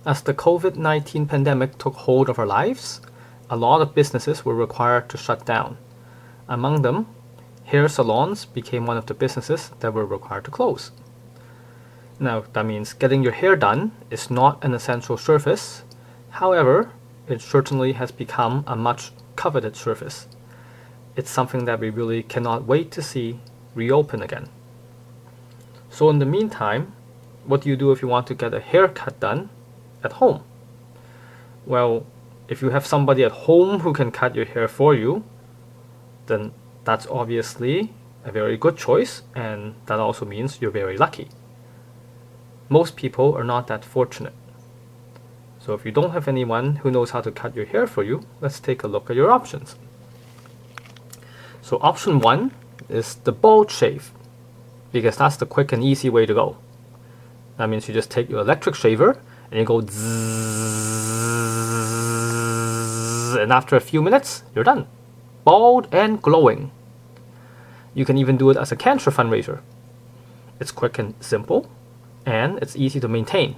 As the COVID-19 pandemic took hold of our lives, a lot of businesses were required to shut down. Among them, hair salons became one of the businesses that were required to close. Now, that means getting your hair done is not an essential service. However, it certainly has become a much coveted service. It's something that we really cannot wait to see reopen again. So in the meantime, what do you do if you want to get a haircut done at home? Well, if you have somebody at home who can cut your hair for you, then that's obviously a very good choice, and that also means you're very lucky. Most people are not that fortunate. So if you don't have anyone who knows how to cut your hair for you, let's take a look at your options. So option 1 is the bald shave, because that's the quick and easy way to go. That means you just take your electric shaver and you go zzz, and after a few minutes, you're done. Bald and glowing. You can even do it as a cancer fundraiser. It's quick and simple, and it's easy to maintain.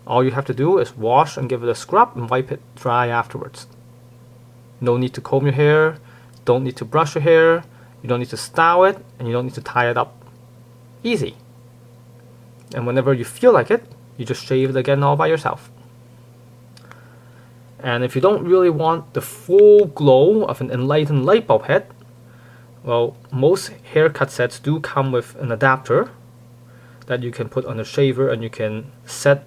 All you have to do is wash and give it a scrub and wipe it dry afterwards. No need to comb your hair, don't need to brush your hair, you don't need to style it, and you don't need to tie it up. Easy. And whenever you feel like it, you just shave it again all by yourself. And if you don't really want the full glow of an enlightened light bulb head, well, most haircut sets do come with an adapter that you can put on the shaver, and you can set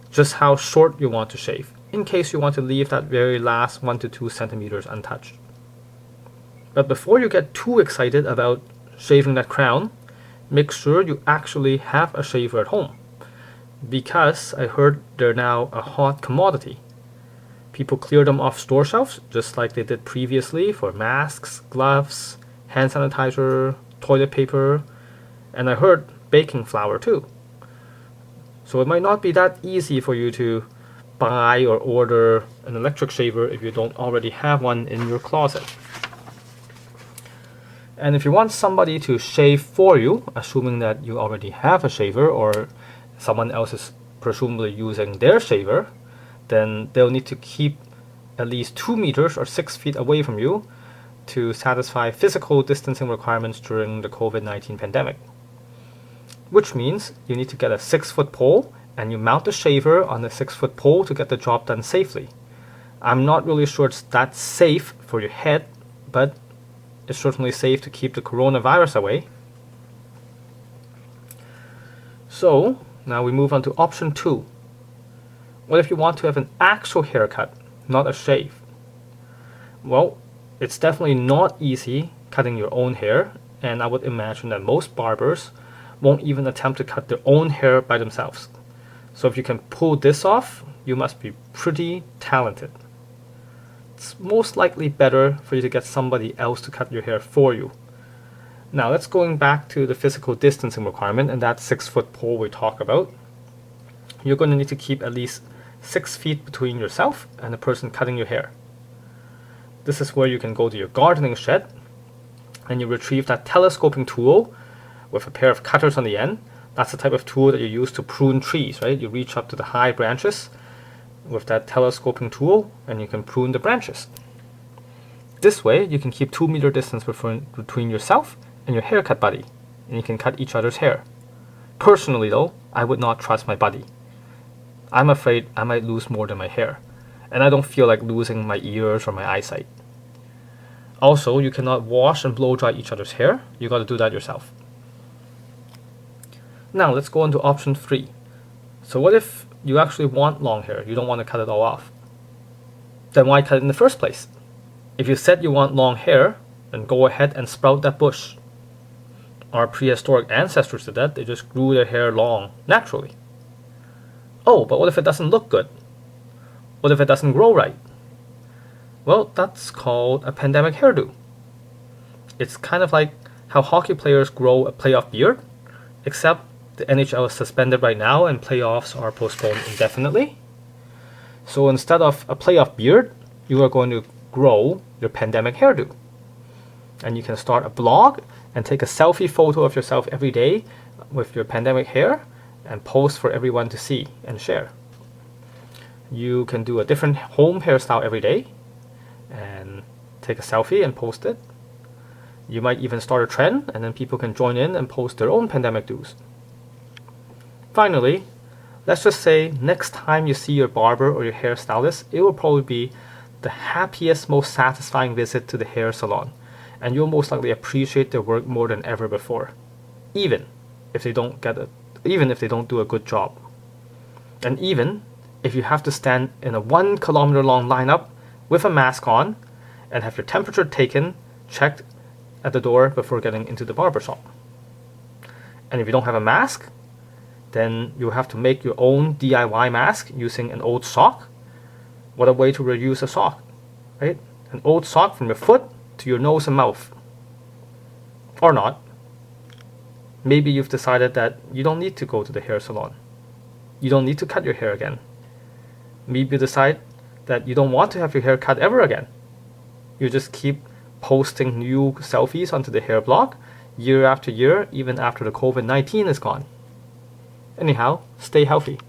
just how short you want to shave, in case you want to leave that very last 1 to 2 centimeters untouched. But before you get too excited about shaving that crown, make sure you actually have a shaver at home, because I heard they're now a hot commodity. People clear them off store shelves just like they did previously for masks, gloves, hand sanitizer, toilet paper, and I heard baking flour too. So it might not be that easy for you to buy or order an electric shaver if you don't already have one in your closet. And if you want somebody to shave for you, assuming that you already have a shaver or someone else is presumably using their shaver, then they'll need to keep at least 2 meters or 6 feet away from you to satisfy physical distancing requirements during the COVID-19 pandemic. Which means you need to get a 6-foot pole and you mount the shaver on the 6-foot pole to get the job done safely. I'm not really sure it's that safe for your head, but it's certainly safe to keep the coronavirus away. So now we move on to option 2. What if you want to have an actual haircut, not a shave? Well, it's definitely not easy cutting your own hair, and I would imagine that most barbers won't even attempt to cut their own hair by themselves. So if you can pull this off, you must be pretty talented. It's most likely better for you to get somebody else to cut your hair for you. Now let's going back to the physical distancing requirement and that 6-foot pole we talked about. You're going to need to keep at least 6 feet between yourself and the person cutting your hair. This is where you can go to your gardening shed and you retrieve that telescoping tool with a pair of cutters on the end. That's the type of tool that you use to prune trees, right? You reach up to the high branches with that telescoping tool and you can prune the branches. This way you can keep 2 meter distance between yourself and your haircut buddy, and you can cut each other's hair. Personally though, I would not trust my buddy. I'm afraid I might lose more than my hair, and I don't feel like losing my ears or my eyesight. Also, you cannot wash and blow dry each other's hair. You got to do that yourself. Now let's go on to option 3. So what if you actually want long hair? You don't want to cut it all off. Then why cut it in the first place? If you said you want long hair, then go ahead and sprout that bush. Our prehistoric ancestors did that. They just grew their hair long naturally. Oh, but what if it doesn't look good? What if it doesn't grow right? Well, that's called a pandemic hairdo. It's kind of like how hockey players grow a playoff beard, except the NHL is suspended right now and playoffs are postponed indefinitely. So instead of a playoff beard, you are going to grow your pandemic hairdo. And you can start a blog and take a selfie photo of yourself every day with your pandemic hair and post for everyone to see and share. You can do a different home hairstyle every day and take a selfie and post it. You might even start a trend, and then people can join in and post their own pandemic do's. Finally, let's just say next time you see your barber or your hairstylist, it will probably be the happiest, most satisfying visit to the hair salon, and you'll most likely appreciate their work more than ever before, even if they don't do a good job. And even if you have to stand in a 1 kilometer long lineup with a mask on and have your temperature taken, checked at the door before getting into the barber shop. And if you don't have a mask, then you'll have to make your own DIY mask using an old sock. What a way to reuse a sock, right? An old sock from your foot to your nose and mouth. Or not. Maybe you've decided that you don't need to go to the hair salon. You don't need to cut your hair again. Maybe you decide that you don't want to have your hair cut ever again. You just keep posting new selfies onto the hair blog year after year, even after the COVID-19 is gone. Anyhow, stay healthy.